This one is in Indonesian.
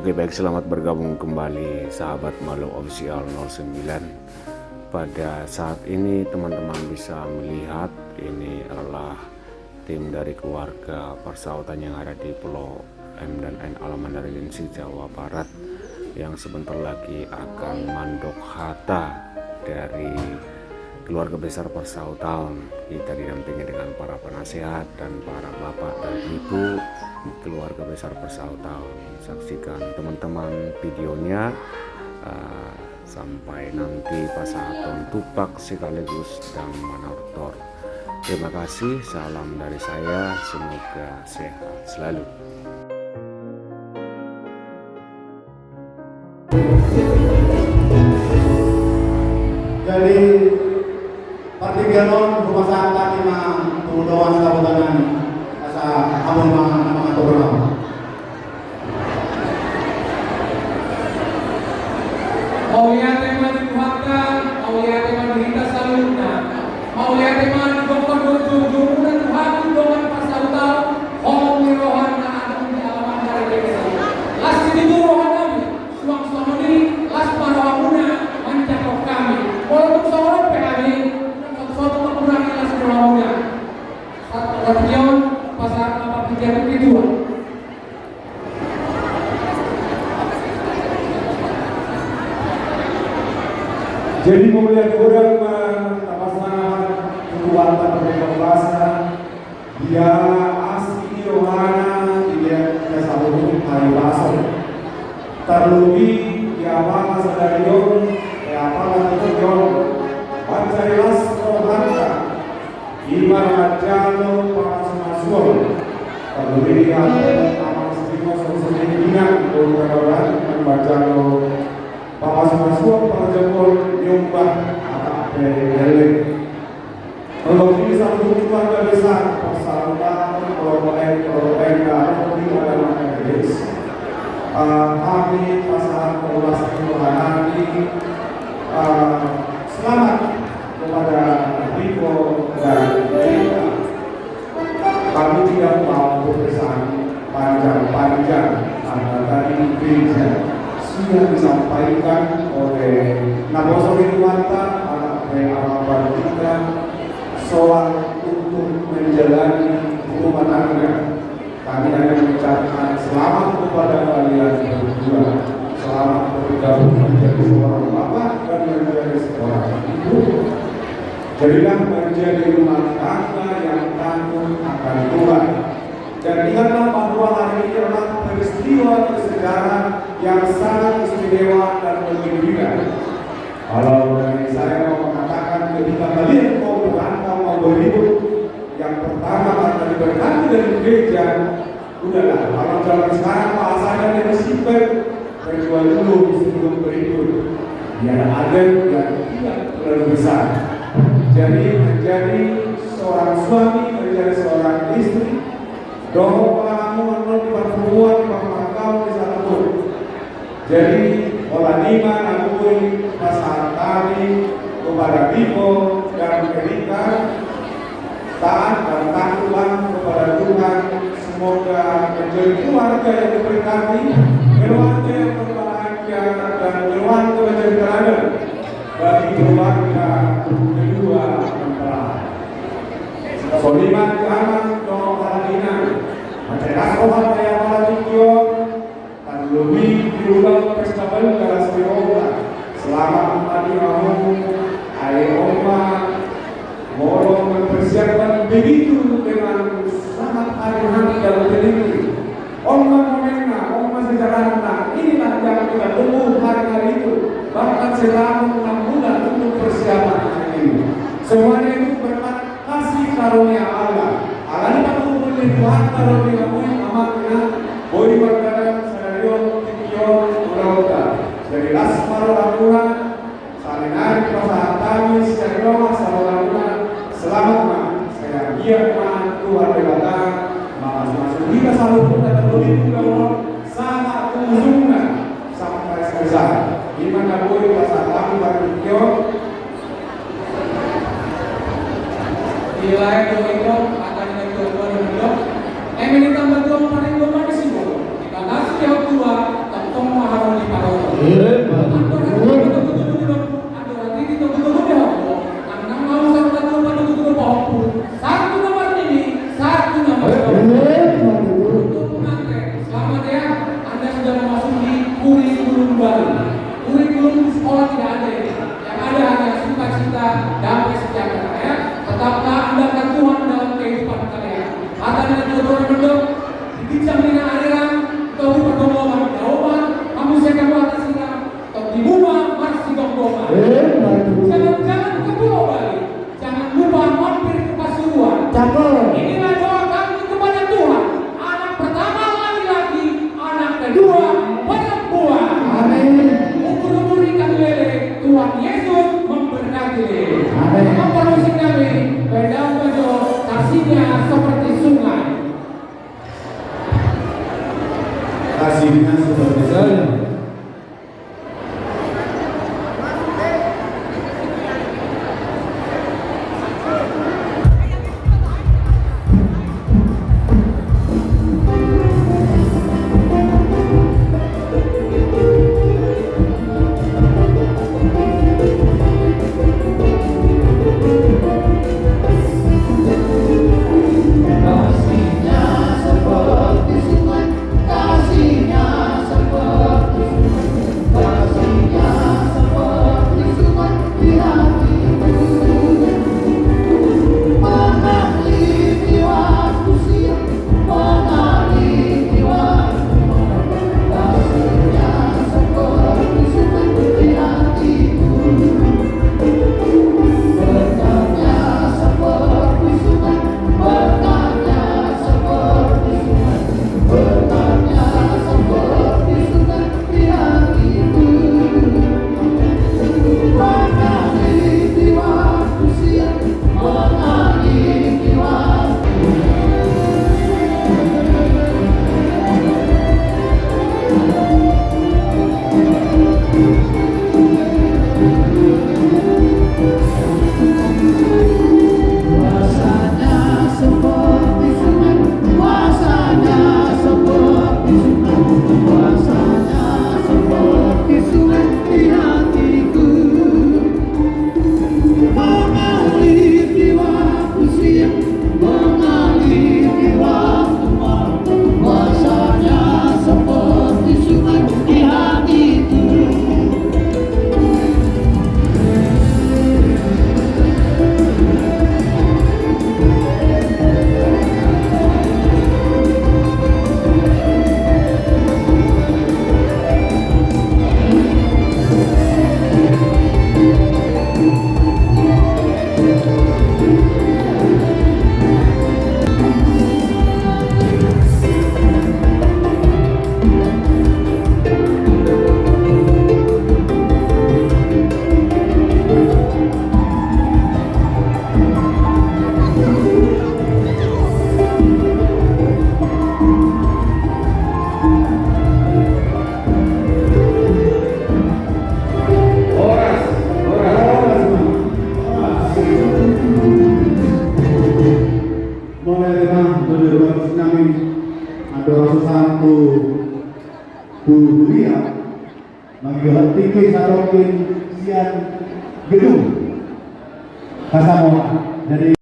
Oke baik, selamat bergabung kembali sahabat Malu Official 09. Pada saat ini teman-teman bisa melihat ini adalah tim dari keluarga persautan yang ada di Pulau M dan N Alamanda Regensi Jawa Barat yang sebentar lagi akan mandok hata dari keluarga besar persautan. Kita didampingi dengan para penasehat dan para bapak dan ibu keluarga besar persautan. Saksikan teman-teman videonya sampai nanti pasaton tupak sekaligus dan manortor. Terima kasih, salam dari saya, semoga sehat selalu. Jadi pertigaan rumah sakit lima doang kabupaten asa abon mga program. Maulihat tema dituhankan, maulihat tema dihintas saluna, maulihat tema dibongkar jujur-jujuran Tuhan dengan pasal tahu, hong mirohan na anong di alaman dari desa. Las itu rohan kami, suang-suang ini, las marawamuna, mencakap kami. Walaupun seorang PHB, suatu mengurangi las marawamuna. Satu rapion, pasal apa kejadian kedua. Jadi melihat orang pasangan kekuatan berbahasa dia asli rohana dia kesalahan hari bahasa terlebih dia apa sadarion ya apa itu yon pancarilas rohana ibarat jalo pamasmaswol terlebih dia amal sedikit sosok ingat orang membaca pamasmaswol panjangol nyumbah apa dari kalau ini satu keluarga besar persautan kalau kami adalah Inggris kami pasangan keluarga Tuhan ini selamat kepada Rico dan Rita. Kami tidak mau berpesan panjang-panjang karena tadi gereja sudah disampaikan oleh Nabosowi Nuwanta anak Alabar kita soal untuk menjalani rumah tangga. Kami akan mengucapkan selamat kepada kalian berdua, selamat bergabung menjadi seorang bapak dan menjadi seorang ibu. Jadilah menjadi rumah tangga yang tangguh akan Tuhan. Dan ingatlah bahwa hari ini adalah peristiwa bersejarah yang sangat istimewa dan menggembirakan. Kalau dari saya mau mengatakan ketika kalian mau berantem, mau beribut, yang pertama akan diberkati dari gereja, udahlah. Kalau zaman sekarang bahasanya lebih simpel, berjual dulu sebelum beribut. Biar ada yang tidak terlalu besar. Jadi menjadi seorang suami, menjadi seorang istri. Doa kamu menurut pertemuan di Pangkau di sana pun. Jadi olah lima akui pasal kami kepada Bimo dan Erika taat dan takutlah kepada Tuhan. Semoga menjadi keluarga yang diberkati, keluarga yang berbahagia dan keluarga menjadi teladan bagi keluarga kedua mempelai. Soliman Muhammad Doa Paladina Mencetak Tuhan Daya Paladikyo dan lebih diulang festival Garas Birola. Selamat tadi kamu Hai Oma Moro mempersiapkan begitu dengan sangat hati-hati dalam diri. Oma memena, Oma sejarahnya inilah yang kita tunggu hari-hari itu. Bahkan selama 6 bulan untuk persiapan hari ini. Semuanya itu berkat kasih karunia Allah. Allah ini perlu Tuhan karunia amatnya boi berkata sadarion tikion urauta. Jadi lasmar lakukan salinari pasangan kami secara doa salurannya selamat ma saya giat ma Tuhan berkata masuk kita selalu pun dan begitu kalau sangat ujungnya sampai selesai. Gimana boi pasangan kami bertikion wilayah Jawa itu akan dilakukan Emily tambah dua paling dua manis itu. Kita kasih jauh dua, tapi Selamat ya, Anda sudah memasuki kurikulum baru. Kurikulum sekolah tidak ada ini. Yang ada hanya sukacita, damai sejahtera ya. Tetaplah Anda akan Tuhan dalam kehidupan kalian. Kata dan tutur bendok, dikicam dina aliran, atau di perdomaan jawaban, kamu saya kamu atas siram, atau di rumah masih gomboman. Jangan ke Pulau Bali, jangan lupa mampir ke Pasuruan. Inilah doa kami kepada Tuhan. Anak pertama laki-laki, anak kedua perempuan. Umur-umur ikan lele, Tuhan Yesus memberkati. Apa musik kami? Bedo-bedo, kasihnya seperti sungai. Kasihnya seperti saya. Tinggi sarokin sian gedung Kasamoa. Jadi